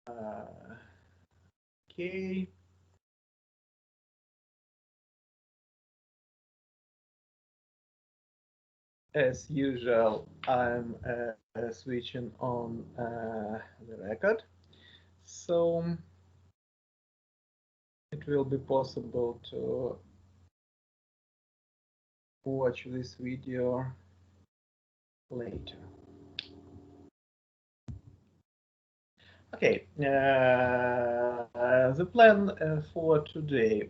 Okay. As usual, I'm switching on the record, so it will be possible to watch this video later. Okay, the plan for today,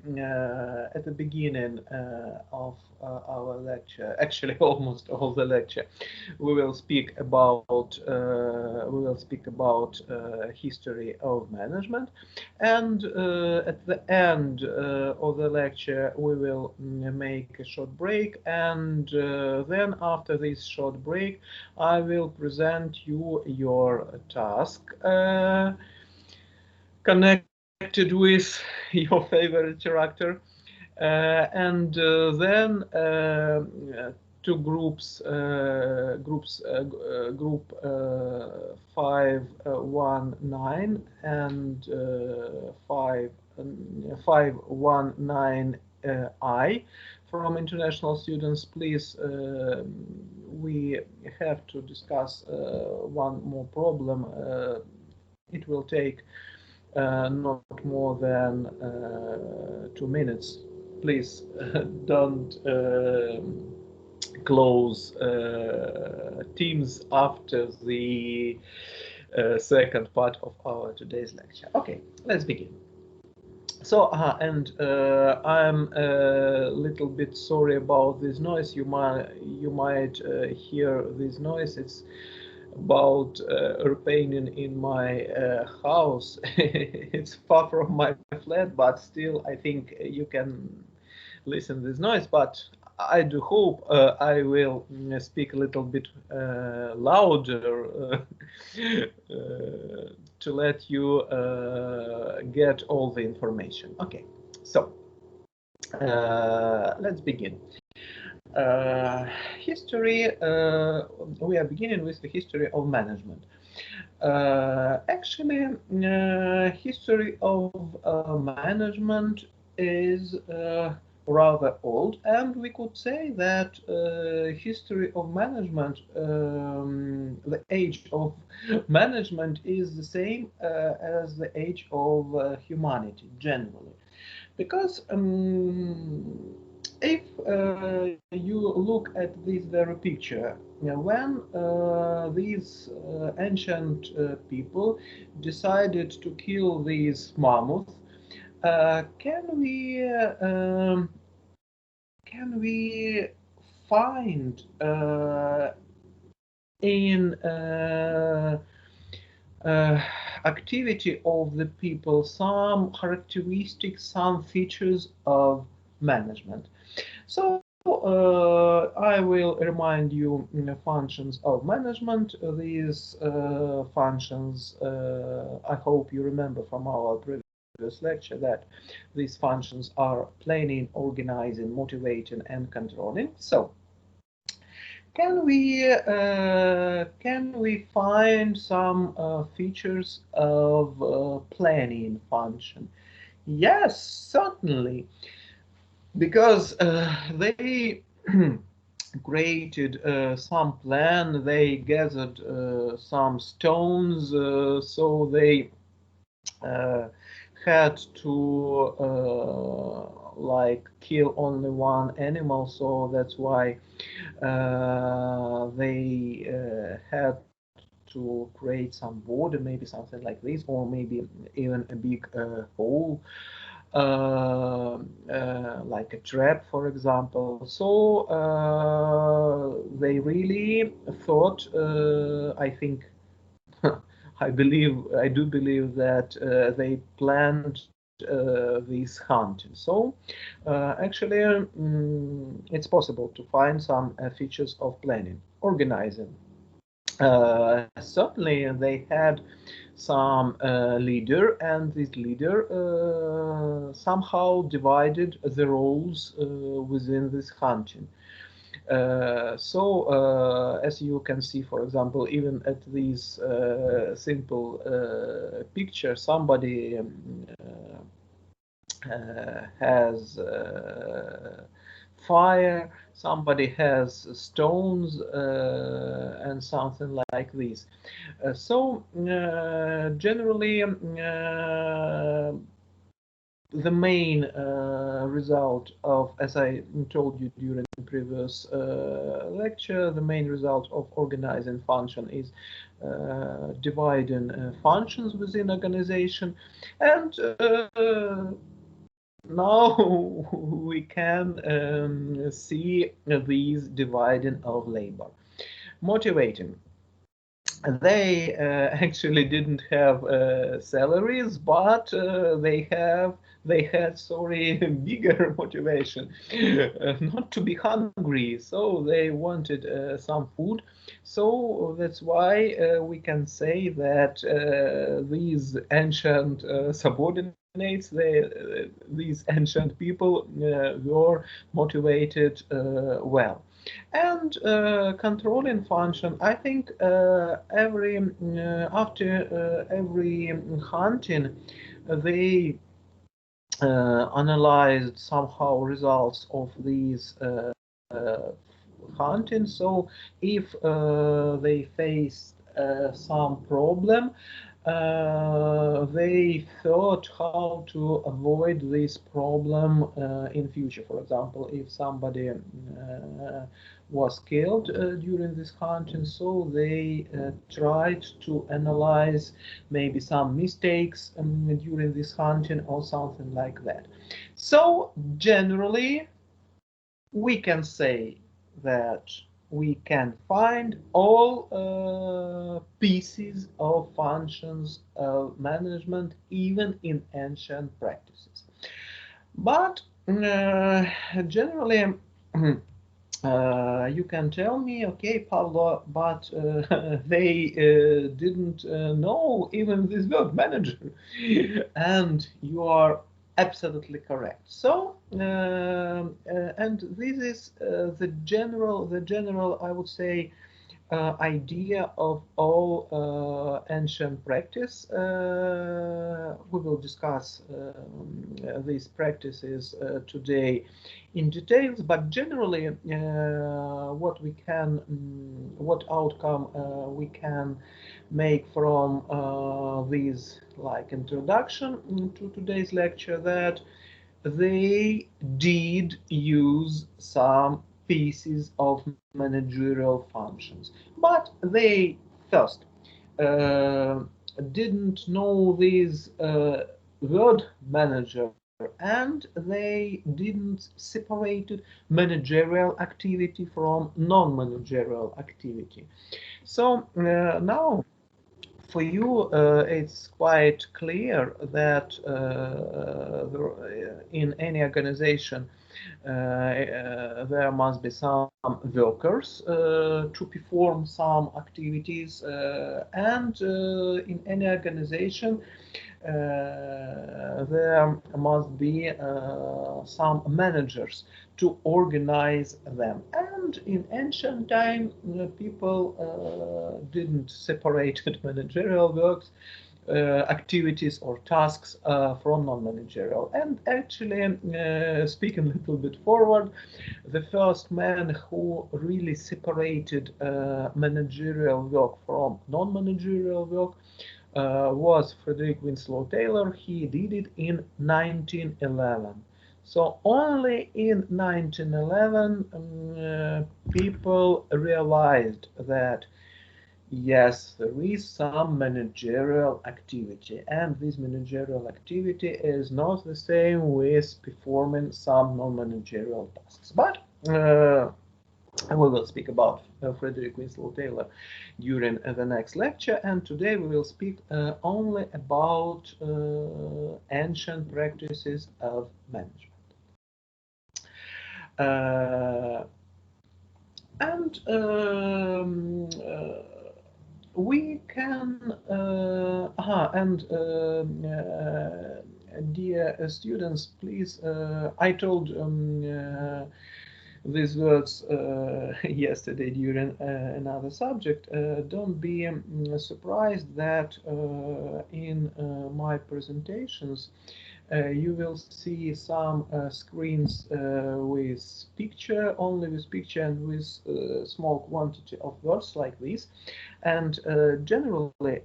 at the beginning of our lecture, actually almost all the lecture, we will speak about history of management, and at the end of the lecture we will make a short break, and then after this short break I will present you your task connected with your favorite character, and then two group 519 and 519 I from international students. Please, we have to discuss one more problem. It will take not more than 2 minutes. Please don't close Teams after the second part of our today's lecture. Okay, let's begin. So, I'm a little bit sorry about this noise. You might hear this noise. It's about repainting in my house. It's far from my flat, but still, I think you can listen to this noise. But I do hope I will speak a little bit louder to let you get all the information. Okay, so let's begin. History, we are beginning with the history of management. Actually, history of management is rather old, and we could say that history of management, the age of management is the same as the age of humanity generally. Because if you look at this very picture, when these ancient people decided to kill these mammoths, can we find in uh, activity of the people some characteristics, some features of management? So I will remind you functions of management. These functions, I hope you remember from our previous lecture that these functions are planning, organizing, motivating, and controlling. So can we find some features of planning function? Yes, certainly, because they created some plan, they gathered some stones, so they uh, had to like kill only one animal, so that's why they had to create some border, maybe something like this, or maybe even a big hole, like a trap, for example. So they really thought, I think, I do believe that they planned this hunting. So actually, it's possible to find some features of planning, organizing. Certainly, they had some leader, and this leader somehow divided the roles within this hunting. As you can see, for example, even at these simple picture, somebody has fire, somebody has stones, and something like this. Generally, the main result of, as I told you during the previous lecture, the main result of organizing function is dividing functions within organization, and now we can see these dividing of labor. Motivating. They actually didn't have salaries, but they had, sorry, bigger motivation, not to be hungry. So they wanted some food. So that's why we can say that these ancient subordinates, these ancient people were motivated well. And controlling function, I think after every hunting, they analyzed somehow results of these hunting. So if they faced some problem, they thought how to avoid this problem in future. For example, if somebody was killed during this hunting, so they tried to analyze maybe some mistakes during this hunting or something like that. So generally, we can say that we can find all pieces of functions of management even in ancient practices. But generally, you can tell me, okay, Pablo, but they didn't know even this word manager, and you are absolutely correct. So, and this is the general, I would say, idea of all ancient practice. We will discuss these practices today in details, but generally, what outcome we can make from this like introduction to today's lecture, that they did use some pieces of managerial functions, but they first didn't know this word manager, and they didn't separate managerial activity from non-managerial activity. So now for you, it's quite clear that in any organization there must be some workers to perform some activities, and in any organization there must be some managers to organize them. And in ancient time, people didn't separate managerial works, activities or tasks from non-managerial. And actually, speaking a little bit forward, the first man who really separated managerial work from non-managerial work was Frederick Winslow Taylor. He did it in 1911. So only in 1911 people realized that yes, there is some managerial activity, and this managerial activity is not the same with performing some non-managerial tasks. But we will speak about Frederick Winslow Taylor during the next lecture, and today we will speak only about ancient practices of management. We can, dear students, please, I told these words yesterday during another subject. Don't be surprised that in my presentations you will see some screens with picture, only with picture and with small quantity of words like this. And generally,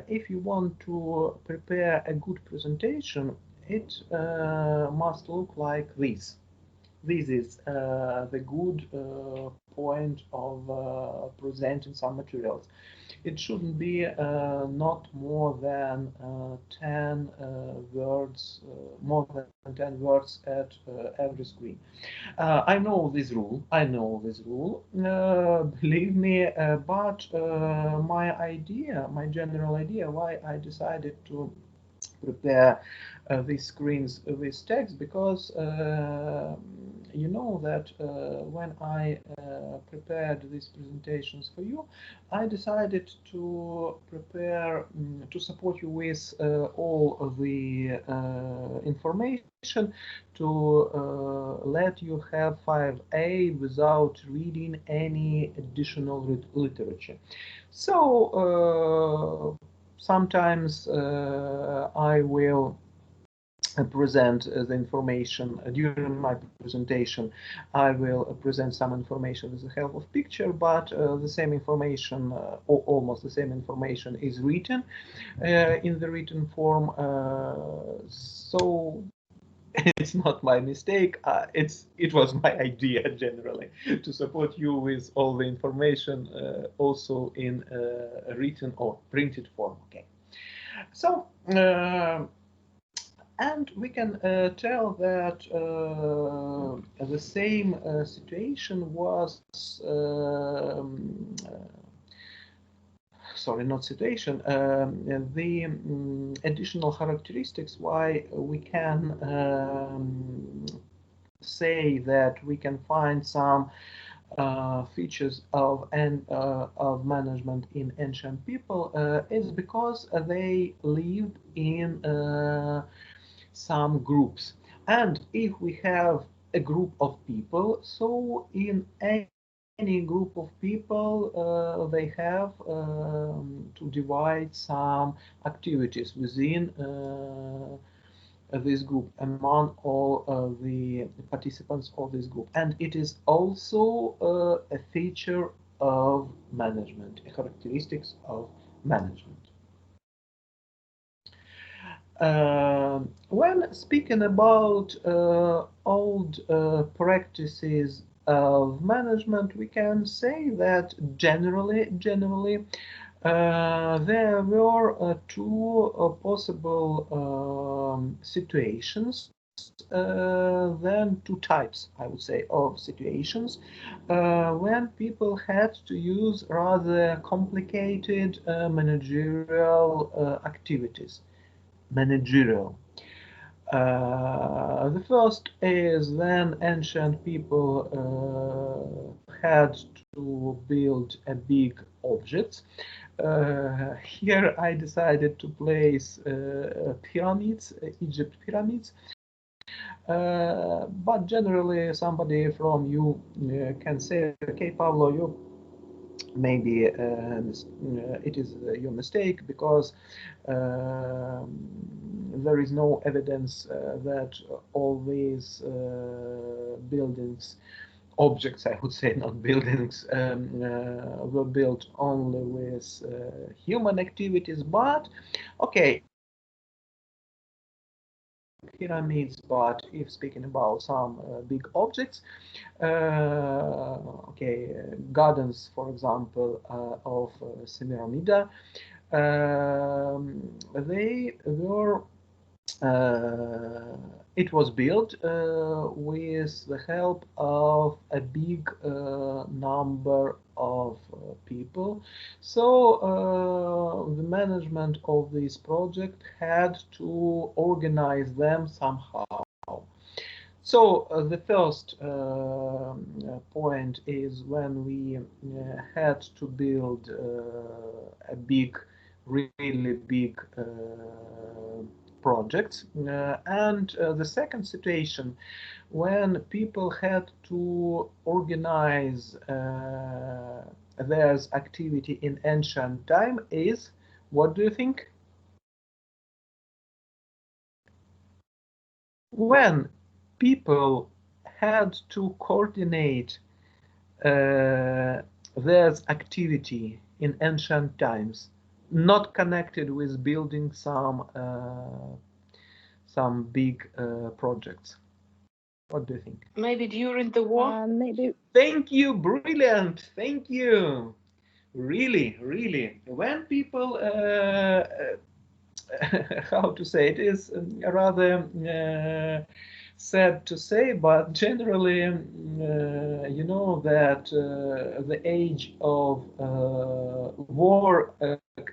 if you want to prepare a good presentation, it must look like this. This is the good point of presenting some materials. It shouldn't be not more than 10 words, more than 10 words at every screen. I know this rule. I know this rule. Believe me. But my idea, my general idea, why I decided to prepare these screens with text, because you know that when I prepared these presentations for you, I decided to prepare to support you with all of the information to let you have 5A without reading any additional literature. So sometimes I will present the information during my presentation. I will present some information with the help of picture, but the same information, or almost the same information, is written in the written form. So it's not my mistake. It was my idea generally to support you with all the information also in written or printed form. Okay. So. And we can tell that the same situation was, sorry, not situation, the additional characteristics why we can say that we can find some features of management in ancient people is because they lived in some groups. And if we have a group of people, so in any group of people, they have to divide some activities within this group among all the participants of this group. And it is also a feature of management, a characteristics of management. When speaking about old practices of management, we can say that generally there were two possible situations, then two types, I would say, of situations when people had to use rather complicated managerial activities. Managerial. The first is when ancient people had to build a big object. Here I decided to place pyramids, Egypt pyramids. But generally somebody from you can say, okay, Pablo, you maybe it is your mistake because there is no evidence that all these buildings, objects, I would say, not buildings, were built only with human activities. But okay, pyramids, but if speaking about some big objects, okay, gardens, for example, of Semiramida, they were it was built with the help of a big number of people. So the management of this project had to organize them somehow. So the first point is when we had to build a big, really big projects. And the second situation, when people had to organize their activity in ancient time, is, what do you think? When people had to coordinate their activity in ancient times, not connected with building some big projects. What do you think? Maybe during the war? Maybe. Thank you, brilliant. Thank you. Really, really. When people, how to say it, is rather sad to say, but generally, you know that the age of war,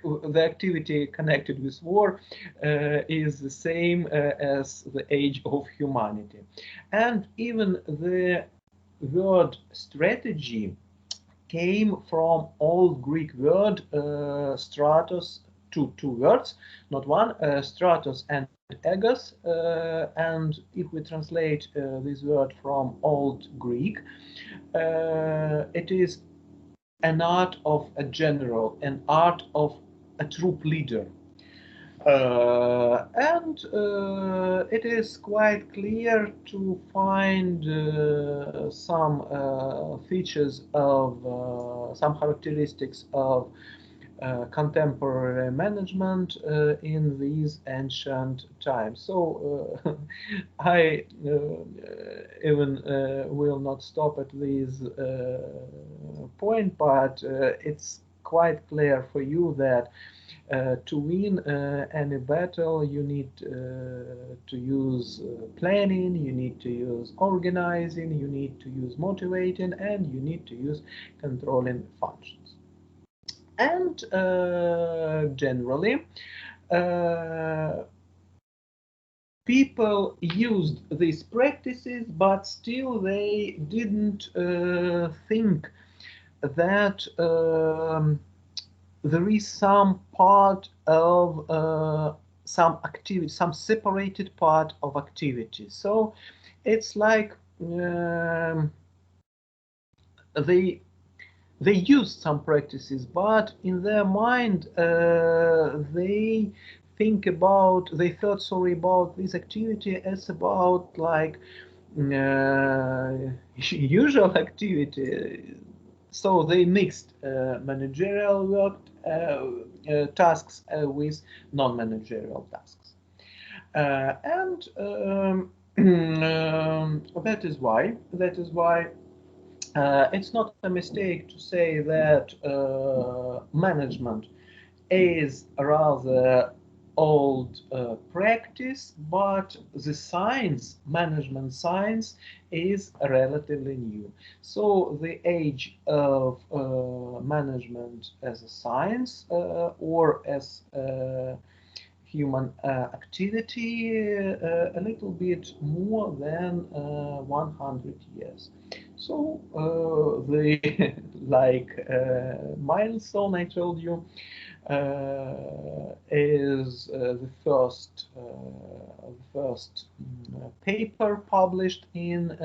the activity connected with war, is the same as the age of humanity. And even the word strategy came from Old Greek word stratos, two words, not one, stratos and egos. And if we translate this word from Old Greek, it is an art of a general, an art of a troop leader. And it is quite clear to find some features of some characteristics of contemporary management in these ancient times. So I even will not stop at this point, but it's quite clear for you that to win any battle, you need to use planning, you need to use organizing, you need to use motivating, and you need to use controlling functions. And generally, people used these practices, but still they didn't think that there is some part of some activity, some separated part of activity. So it's like they use some practices, but in their mind they thought sorry about this activity as about like usual activity. So they mixed managerial work tasks with non-managerial tasks, and that is why it's not a mistake to say that management is a rather old practice, but the science, management science, is relatively new. So the age of management as a science or as human activity a little bit more than 100 years. So the like milestone I told you is the first paper published in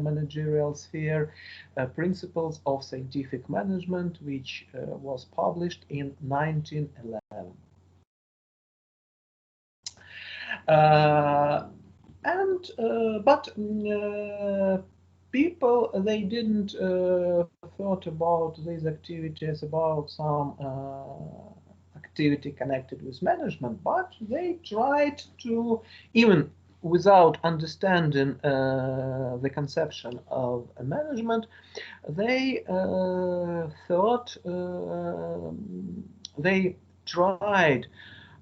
managerial sphere, Principles of Scientific Management, which was published in 1911. But people, they didn't thought about these activities about some activity connected with management, but they tried to, even without understanding the conception of management, they thought they tried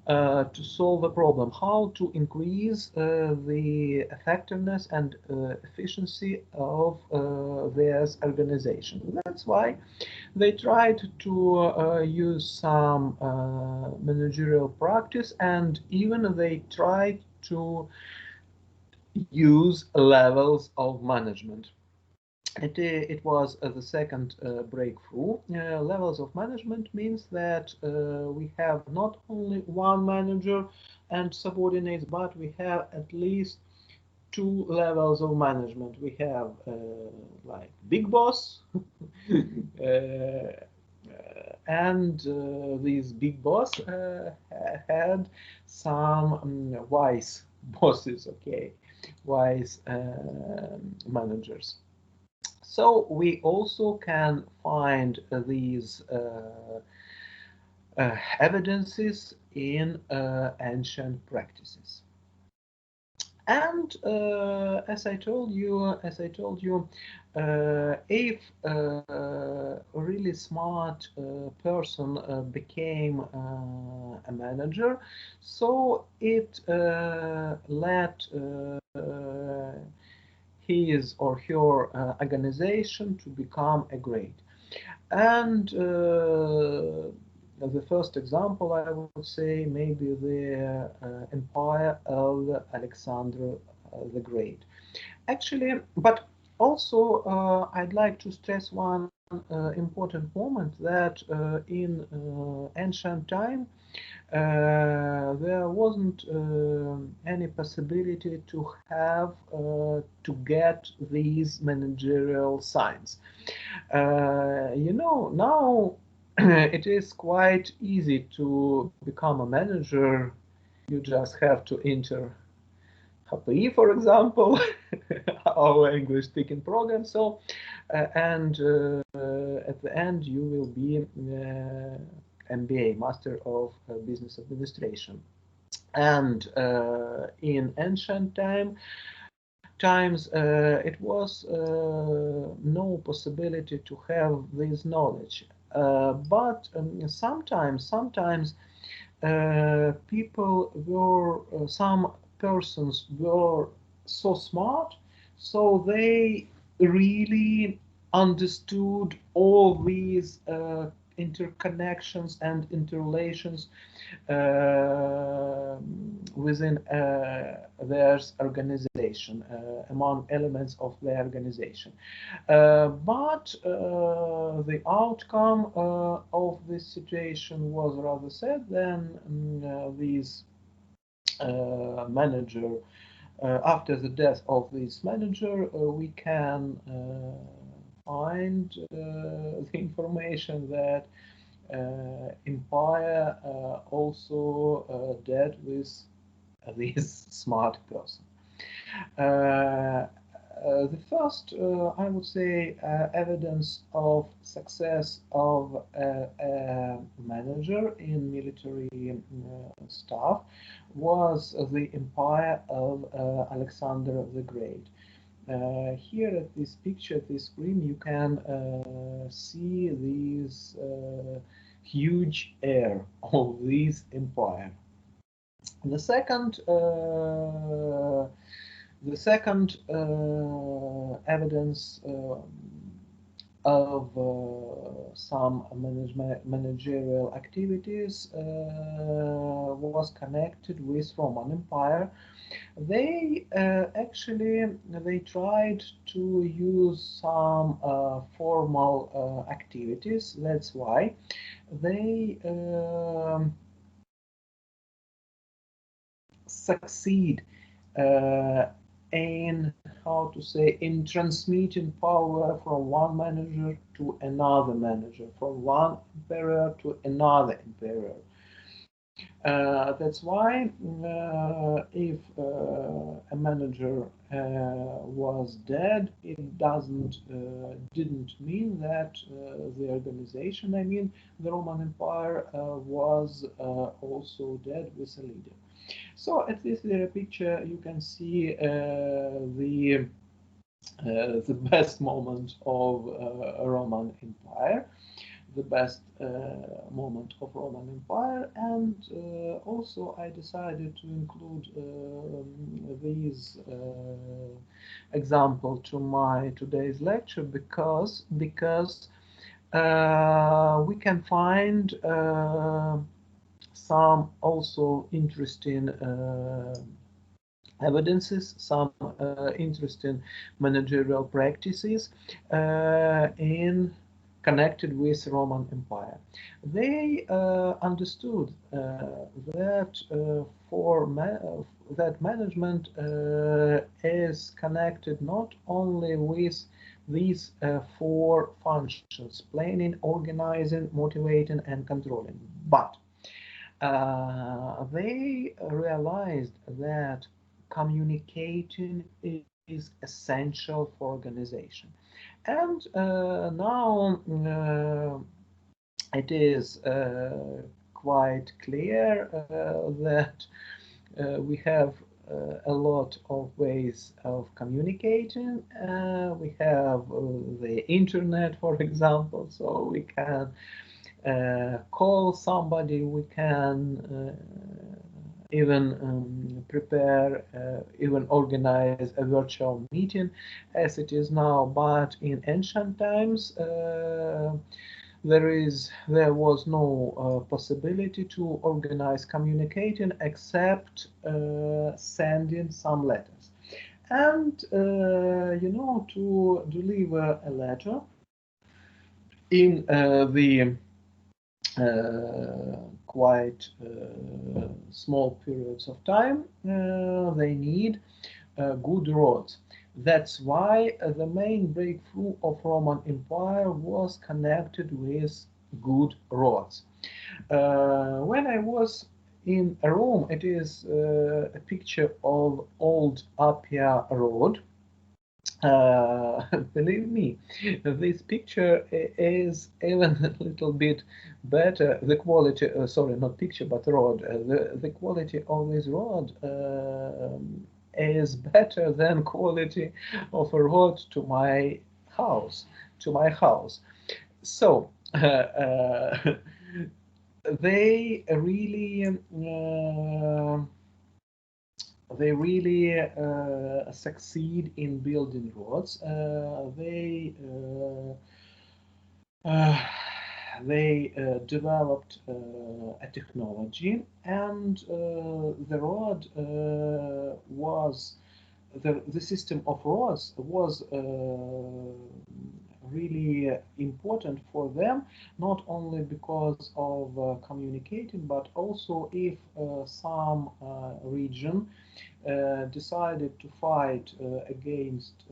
to solve a problem, how to increase the effectiveness and efficiency of their organization. That's why they tried to use some managerial practice, and even they tried to use levels of management. It was the second breakthrough. Levels of management means that we have not only one manager and subordinates, but we have at least two levels of management. We have like big boss, and this big boss had some wise bosses, okay, wise managers. So we also can find these evidences in ancient practices. And as I told you, if a really smart person became a manager, so it led his or her organization to become a great. And the first example, I would say, maybe the empire of Alexander the Great. Actually, but also I'd like to stress one important moment that in ancient time there wasn't any possibility to have to get these managerial signs. Now it is quite easy to become a manager. You just have to enter HPI, for example, our English speaking program. So, and at the end, you will be MBA, Master of Business Administration. And in ancient times, it was no possibility to have this knowledge. But sometimes people were, some persons were so smart, so they really understood all these interconnections and interrelations within their organization, among elements of their organization. But the outcome of this situation was rather sad. Then these manager, after the death of this manager, we can find the information that empire also dead with this smart person. The first, I would say, evidence of success of a manager in military staff was the empire of Alexander the Great. Here at this picture, at this screen, you can see this huge heir of this empire. The second evidence of some managerial activities was connected with Roman Empire. They they tried to use some formal activities. That's why they succeed in, how to say, in transmitting power from one manager to another manager, from one emperor to another emperor. That's why if a manager was dead, it didn't mean that the organization, I mean the Roman Empire, was also dead with a leader. So at this picture, you can see the best moment of Roman Empire, the best moment of Roman Empire, and also I decided to include these example to my today's lecture because we can find some also interesting evidences, some interesting managerial practices in connected with Roman Empire. They understood that that management is connected not only with these four functions: planning, organizing, motivating, and controlling, but they realized that communicating is essential for organization. And now it is quite clear that we have a lot of ways of communicating. We have the internet, for example, so we can call somebody, we can even prepare, even organize a virtual meeting as it is now. But in ancient times, there was no possibility to organize communicating except sending some letters. And to deliver a letter in the quite small periods of time, they need good roads. That's why the main breakthrough of Roman Empire was connected with good roads. When I was in Rome, it is a picture of old Appia Road. Believe me, this picture is even a little bit better. The quality, sorry, not picture, but road. The quality of this road is better than quality of a road to my house. So they really. They really succeed in building roads. Uh, they developed a technology, and the road was the system of roads was really important for them, not only because of communicating, but also if some region decided to fight against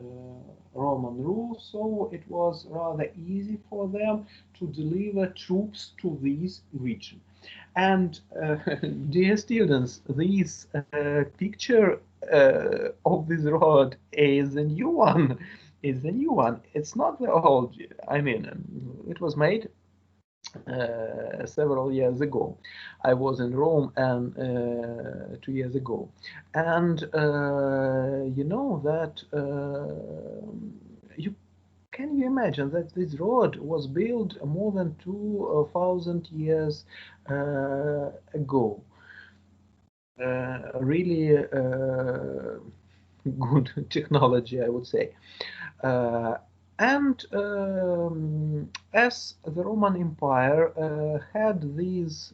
Roman rule, so it was rather easy for them to deliver troops to this region. And dear students, this picture of this road is a new one. Is a new one. It's not the old. I mean, it was made several years ago. I was in Rome and 2 years ago, and you know that you can you imagine that this road was built more than 2,000 years ago? Really good technology, I would say. Uh, and as the Roman Empire had this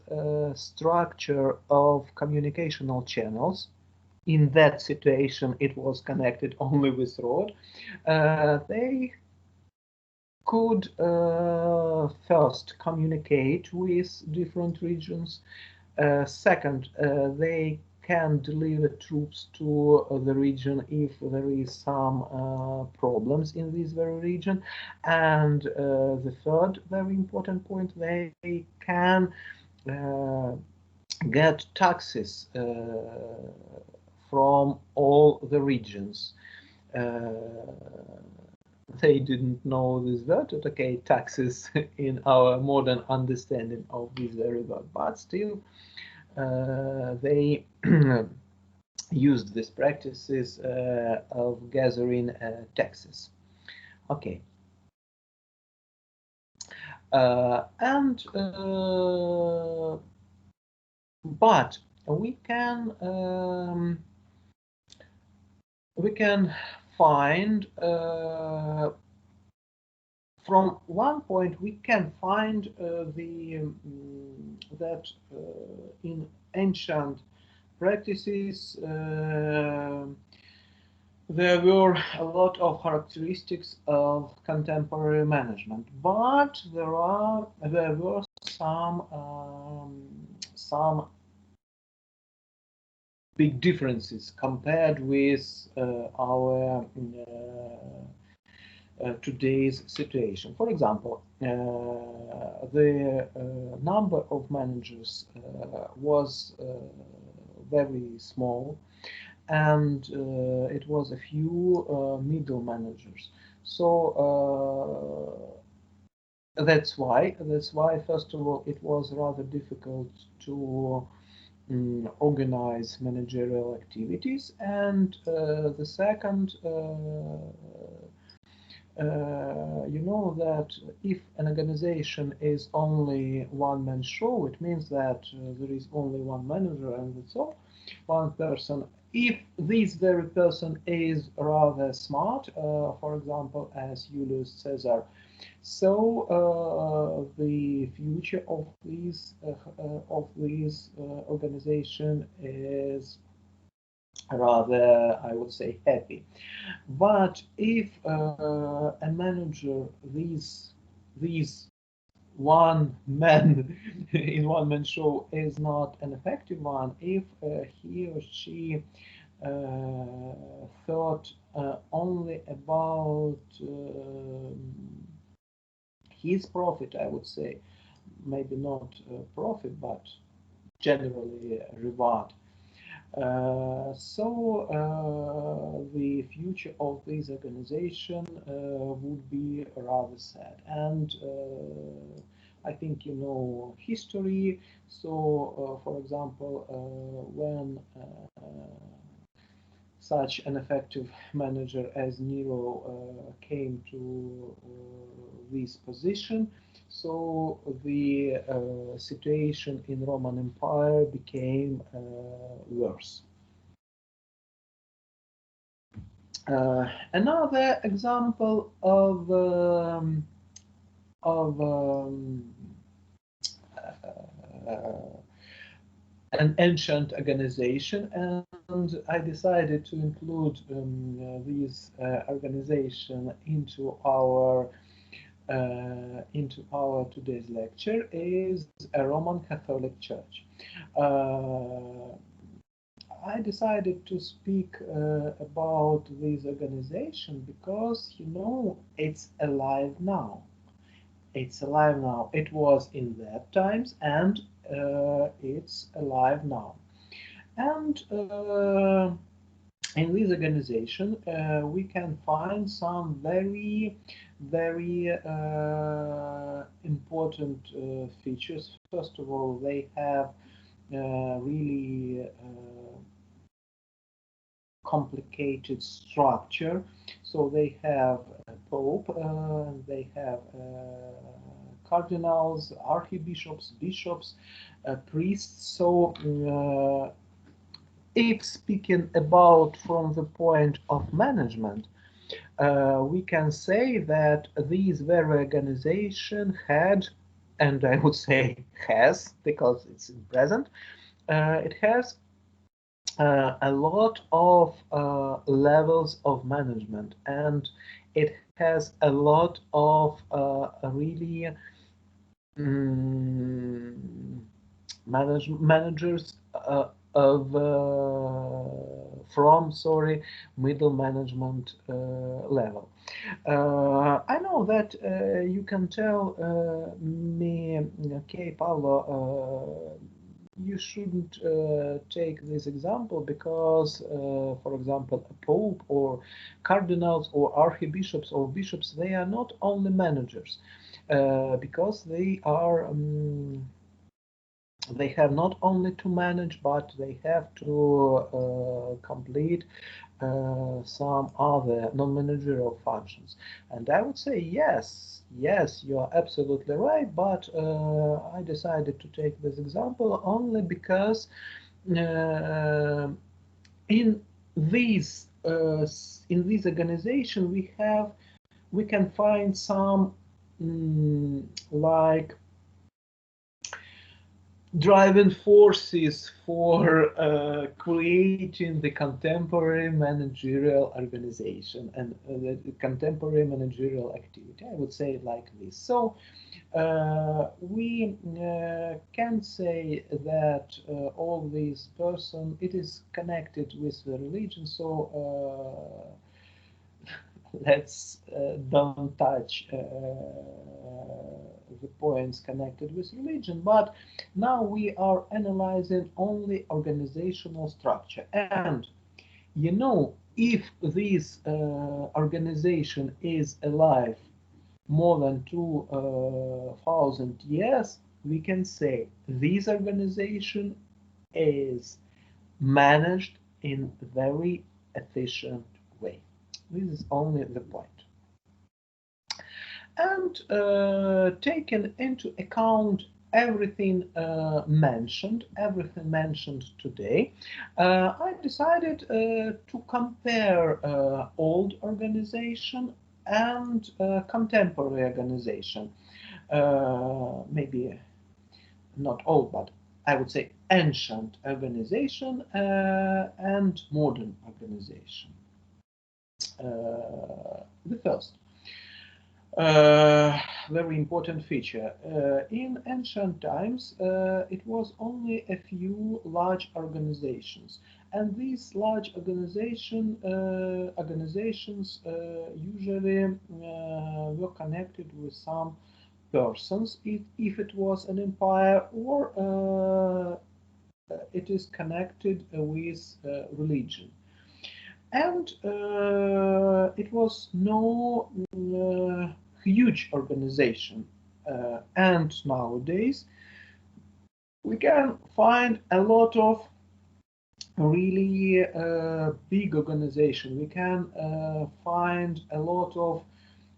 structure of communicational channels, in that situation it was connected only with road. They could first communicate with different regions. Second, they can deliver troops to the region if there is some problems in this very region. And the third very important point, they can get taxes from all the regions. They didn't know this word, okay, taxes in our modern understanding of this very word, but still they used these practices of gathering taxes. Okay. And but we can find from one point we can find that in ancient practices, there were a lot of characteristics of contemporary management, but there were some big differences compared with our today's situation. For example, the number of managers was very small, and it was a few middle managers. So that's why first of all it was rather difficult to organize managerial activities, and the second, you know that if an organization is only one-man show, it means that there is only one manager and that's all, one person. If this very person is rather smart, for example, as Julius Caesar, so the future of this organization is rather, I would say, happy. But if a manager, these one man in one man show is not an effective one, if he or she thought only about his profit, I would say, maybe not profit, but generally reward. So the future of this organization would be rather sad. And I think you know history. So, for example, when such an effective manager as Nero came to this position, so the situation in Roman Empire became worse. Another example of an ancient organization, and I decided to include this organization into our today's lecture, is a Roman Catholic Church. I decided to speak about this organization because, you know, it's alive now. It's alive now. It was in that times, and it's alive now. And in this organization, we can find some very, very important features. First of all, they have really complicated structure. So they have a pope, they have cardinals, archbishops, bishops, priests. So if speaking about from the point of management, we can say that this very organization had, and I would say has, because it's in present, it has a lot of levels of management, and it has a lot of really managers of from middle management level. I know that you can tell me, okay, Pavlo, you shouldn't take this example because, for example, a pope or cardinals or archbishops or bishops, they are not only managers, because they are they have not only to manage, but they have to complete some other non-managerial functions. And I would say yes, you are absolutely right, but I decided to take this example only because in this organization we can find some like driving forces for creating the contemporary managerial organization and the contemporary managerial activity. I would say it like this. So we can say that all these person, it is connected with the religion. So let's don't touch the points connected with religion, but now we are analyzing only organizational structure. And you know, if this organization is alive more than 2,000 years, we can say this organization is managed in a very efficient way. This is only the point. And taken into account everything mentioned today, I decided to compare old organization and contemporary organization. Maybe not old, but I would say ancient organization and modern organization. The first very important feature. In ancient times, it was only a few large organizations, and these large organizations usually were connected with some persons, if it was an empire, or it is connected with religion. And it was no huge organization. And nowadays, we can find a lot of really big organization. We can find a lot of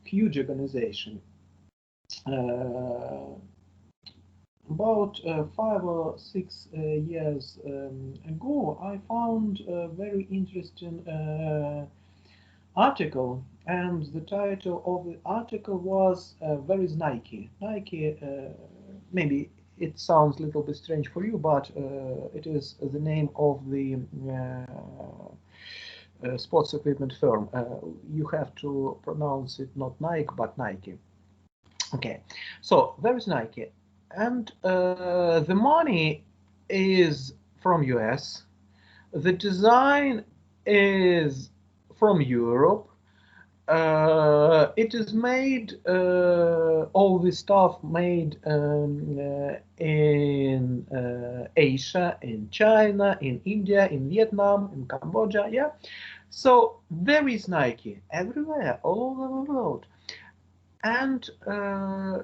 huge organization. About 5 or 6 years ago, I found a very interesting article, and the title of the article was "Where is Nike?" Nike, maybe it sounds a little bit strange for you, but it is the name of the sports equipment firm. You have to pronounce it not Nike, but Nike. Okay, so where is Nike? And the money is from US. The design is from Europe. It is made, all this stuff made in Asia, in China, in India, in Vietnam, in Cambodia, yeah. So there is Nike everywhere, all over the world. And,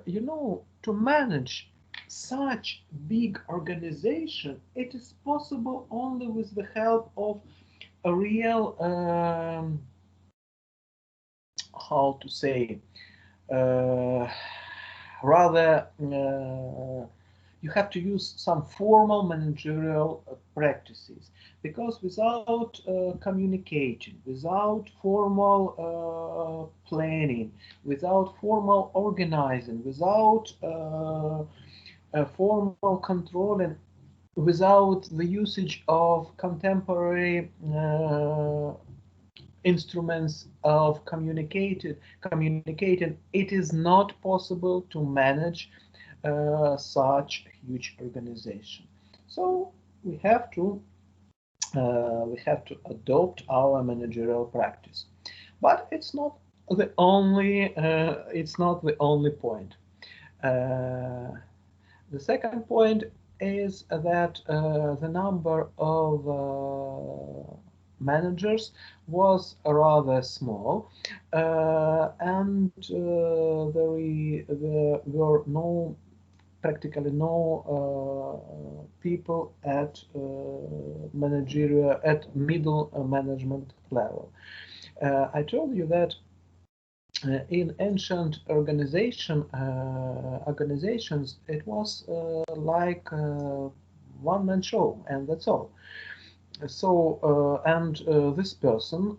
you know, to manage such big organization, it is possible only with the help of a real, how to say, rather, you have to use some formal managerial practices, because without communicating, without formal planning, without formal organizing, without formal controlling, without the usage of contemporary instruments of communicating, it is not possible to manage such huge organization. So we have to adopt our managerial practice, but it's not the only point. The second point is that the number of managers was rather small, and there were practically no people at middle management level. I told you that in ancient organizations, it was like one-man show, and that's all. So, this person,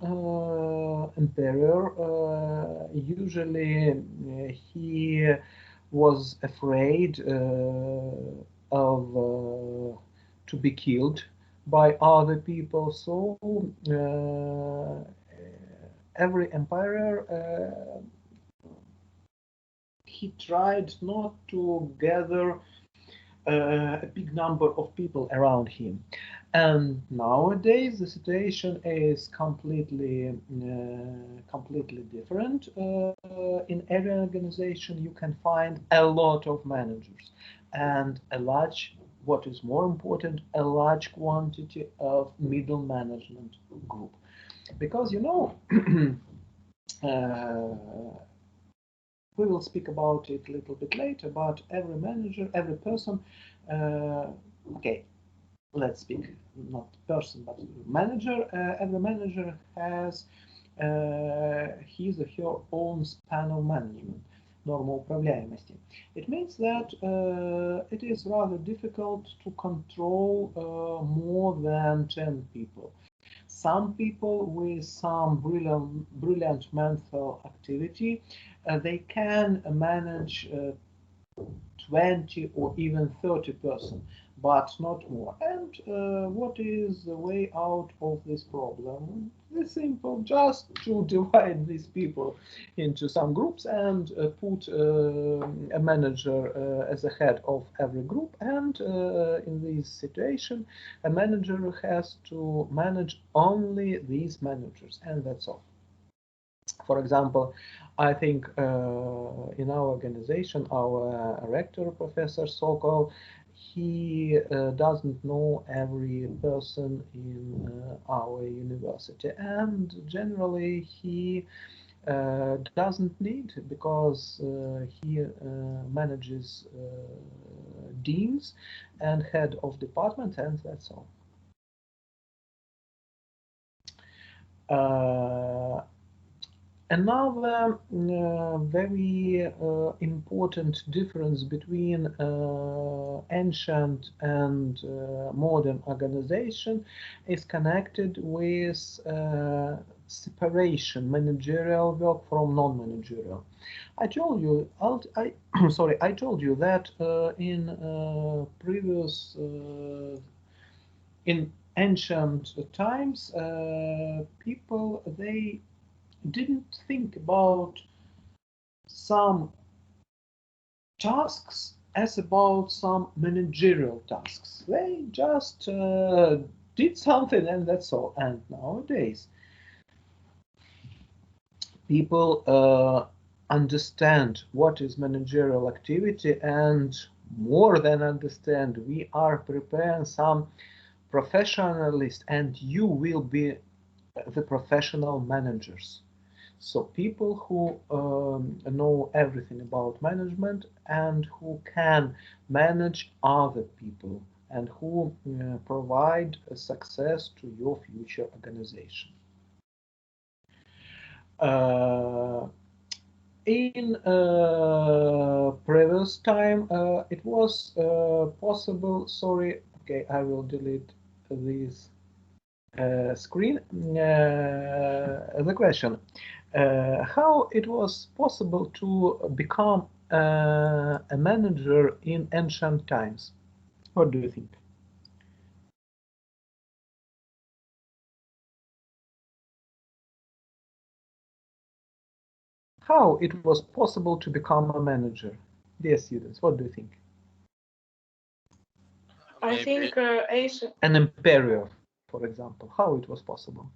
emperor, usually he was afraid of to be killed by other people. So every emperor he tried not to gather a big number of people around him. And nowadays the situation is completely different. In every organization you can find a lot of managers and a large, what is more important, a large quantity of middle management group. Because you know, we will speak about it a little bit later, but every manager, every person, okay, let's speak not person, but manager, every manager has his or her own span of management, норма управляемости. It means that it is rather difficult to control more than 10 people. Some people with some brilliant mental activity, they can manage 20 or even 30%, but not more. And what is the way out of this problem? It's simple, just to divide these people into some groups and put a manager as a head of every group. And in this situation, a manager has to manage only these managers, and that's all. For example, I think in our organization, our rector, Professor Sokol, he doesn't know every person in our university, and generally he doesn't need, because he manages deans and head of department, and that's all. Another very important difference between ancient and modern organization is connected with separation, managerial work from non-managerial. I told you, I told you that in previous, in ancient times, people, they didn't think about some tasks as about some managerial tasks. They just did something and that's all. And nowadays, people understand what is managerial activity, and more than understand, we are preparing some professionalists, and you will be the professional managers. So people who know everything about management and who can manage other people and who provide success to your future organization. In previous time, it was possible. Sorry, okay, I will delete this screen. The question: how it was possible to become a manager in ancient times? What do you think? How it was possible to become a manager? Dear students, what do you think? I think an emperor, for example, how it was possible?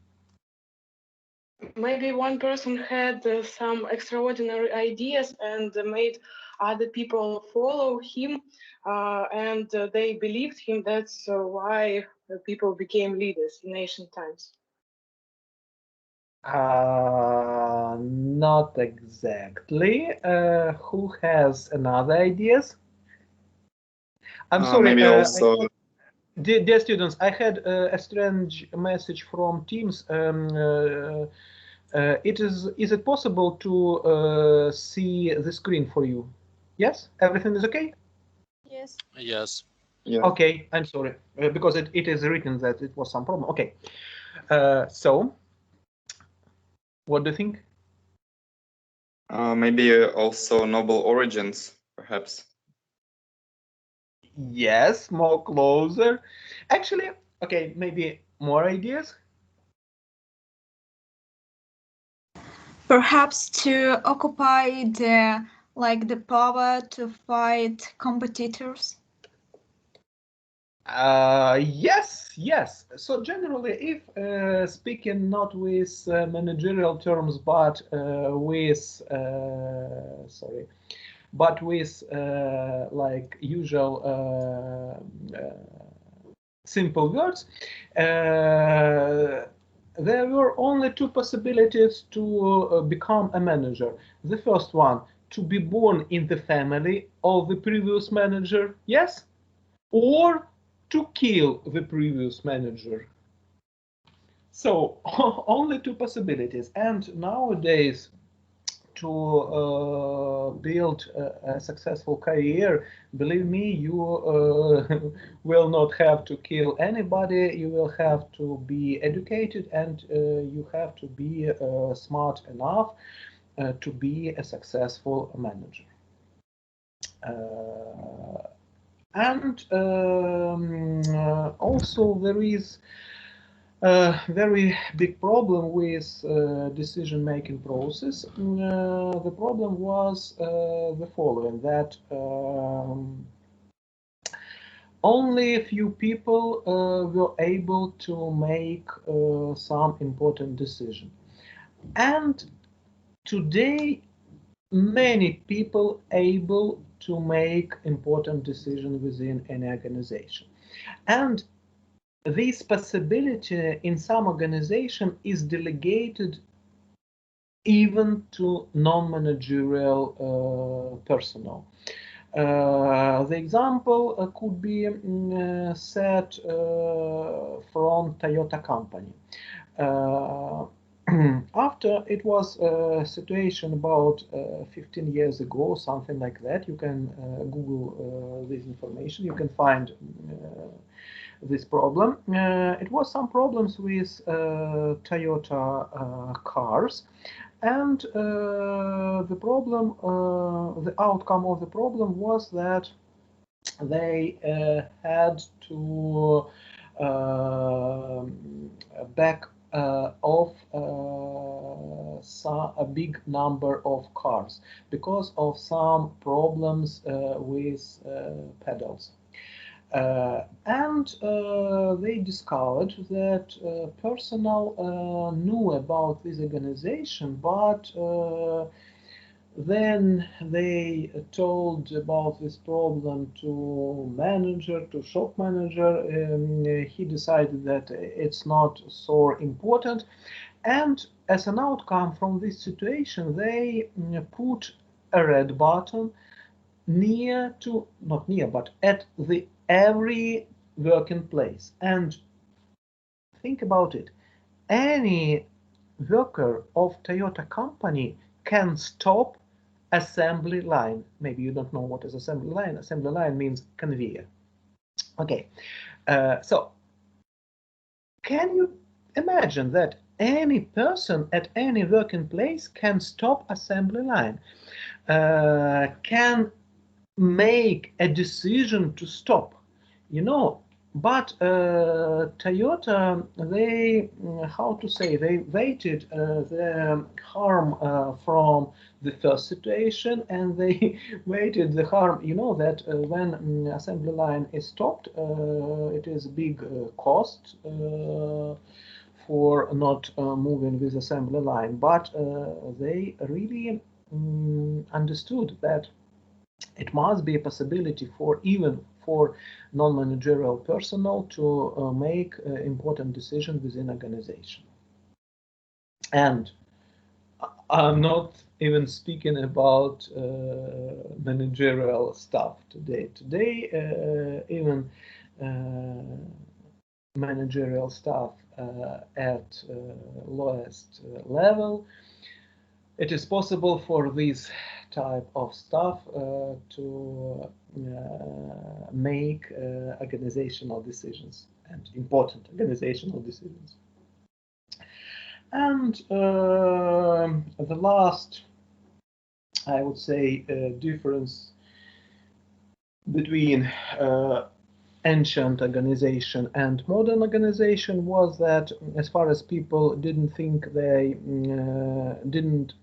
Maybe one person had some extraordinary ideas and made other people follow him, and they believed him. That's why people became leaders in ancient times. Not exactly. Who has another ideas? I'm sorry. Maybe also. Dear students, I had a strange message from Teams. Is it possible to see the screen for you? Yes, everything is okay? Yes. Yes. Yeah. Okay, I'm sorry, because it is written that it was some problem. Okay, so what do you think? Maybe also noble origins, perhaps. Yes, more closer. Actually, okay, maybe more ideas. Perhaps to occupy the power to fight competitors. Yes. So generally, if speaking not with managerial terms, but with but with like usual simple words, there were only two possibilities to become a manager. The first one, to be born in the family of the previous manager, yes, or to kill the previous manager. So only two possibilities. And nowadays, to build a successful career, believe me, you will not have to kill anybody. You will have to be educated, and you have to be smart enough to be a successful manager. And also there is a very big problem with decision-making process. The problem was the following, that only a few people were able to make some important decision. And today, many people able to make important decisions within an organization. And this possibility in some organization is delegated even to non-managerial personnel. The example could be set from Toyota company. After it was a situation about 15 years ago, something like that, you can Google this information, you can find this problem. It was some problems with Toyota cars, and the outcome of the problem was that they had to back off a big number of cars because of some problems with pedals. And they discovered that personnel knew about this organization, but then they told about this problem to manager, to shop manager. He decided that it's not so important. And as an outcome from this situation, they put a red button near to, not near, but at the every working place. And think about it. Any worker of Toyota company can stop assembly line. Maybe you don't know what is assembly line. Assembly line means conveyor. Okay, so can you imagine that any person at any working place can stop assembly line, can make a decision to stop, you know? But Toyota, they, how to say, they waited the harm from the first situation, and they waited the harm, you know, that when assembly line is stopped, it is a big cost for not moving with assembly line. But they really understood that it must be a possibility for even for non-managerial personnel to make important decisions within organization. And I'm not even speaking about managerial stuff today. Today, even managerial staff at lowest level, it is possible for this type of staff to make organizational decisions, and important organizational decisions. And the last, I would say, difference between ancient organization and modern organization was that as far as people didn't think they didn't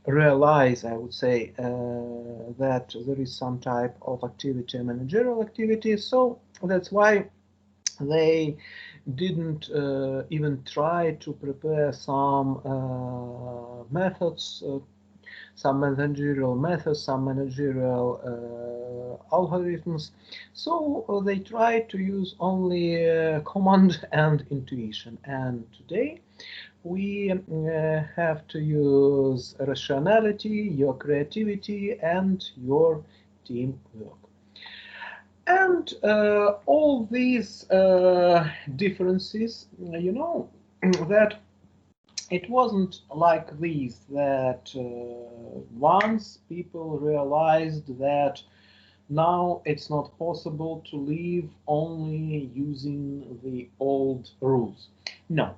realize, I would say, that there is some type of activity, managerial activity. So that's why they didn't even try to prepare some methods, some managerial methods, some managerial algorithms. So they tried to use only command and intuition. And today we have to use rationality, your creativity, and your teamwork. And all these differences, you know, that it wasn't like this, that once people realized that now it's not possible to live only using the old rules. No.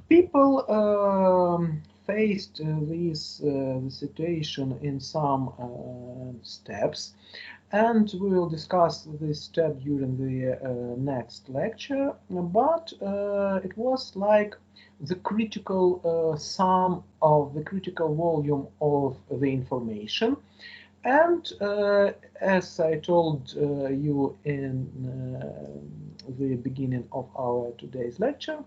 People faced this situation in some steps, and we will discuss this step during the next lecture. But it was like the critical sum of the critical volume of the information. And as I told you in the beginning of our today's lecture,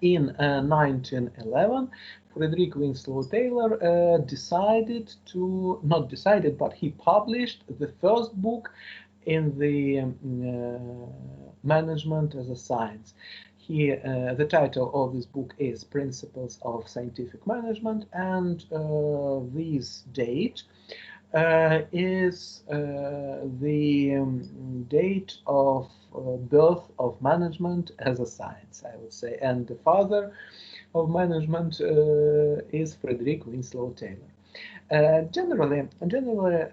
in 1911, Frederick Winslow Taylor decided to, not decided, but he published the first book in the management as a science. He, the title of this book is Principles of Scientific Management, and this date is the date of birth of management as a science, I would say, and the father of management is Frederick Winslow Taylor. Generally, there were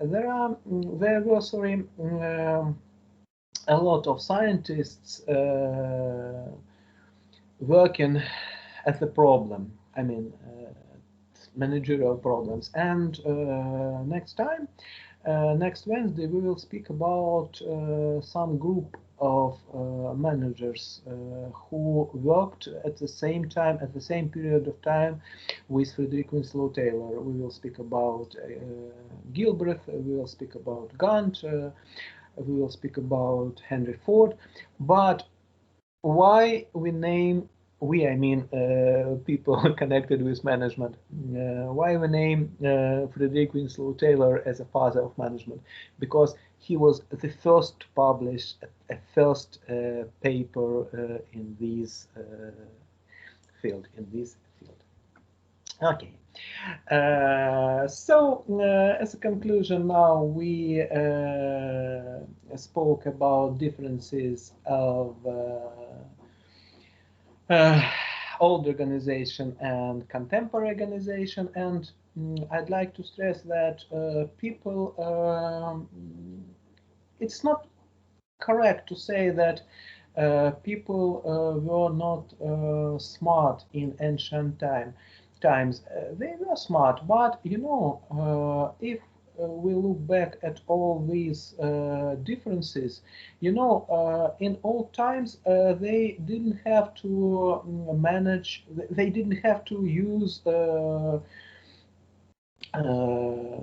a lot of scientists working at the problem. I mean, managerial problems. And next Wednesday, we will speak about some group of managers who worked at the same time, at the same period of time with Frederick Winslow Taylor. We will speak about Gilbreth, we will speak about Gantt, we will speak about Henry Ford. But why we name, I mean people connected with management, why we name Frederick Winslow Taylor as a father of management? Because he was the first to publish a first paper in this field, Okay. So as a conclusion, now we spoke about differences of old organization and contemporary organization, and I'd like to stress that people, it's not correct to say that people were not smart in ancient times. They were smart, but you know, if we look back at all these differences, you know, in old times they didn't have to manage, they didn't have to use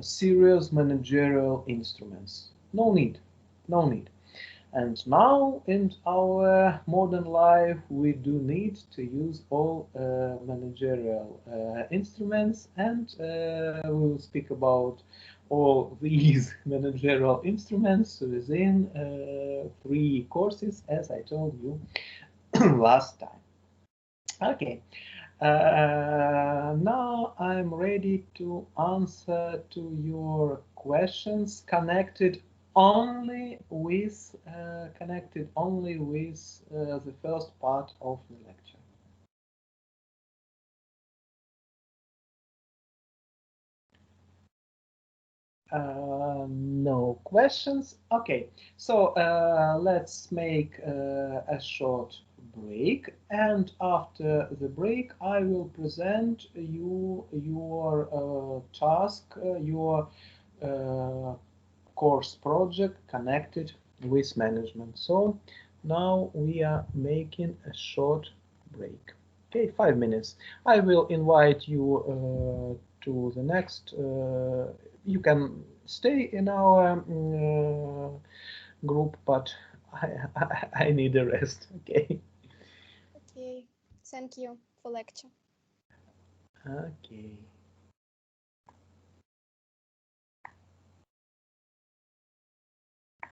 serious managerial instruments. No need. And now in our modern life, we do need to use all managerial instruments, and we will speak about all these managerial instruments within 3 courses, as I told you last time. Okay. Now I'm ready to answer to your questions connected only with the first part of the lecture. No questions. Okay, so let's make a short break, and after the break I will present you your task, your course project connected with management. So now we are making a short break. Okay, 5 minutes. I will invite you to the next. You can stay in our group, but I need a rest. Okay. Okay. Thank you for lecture. Okay.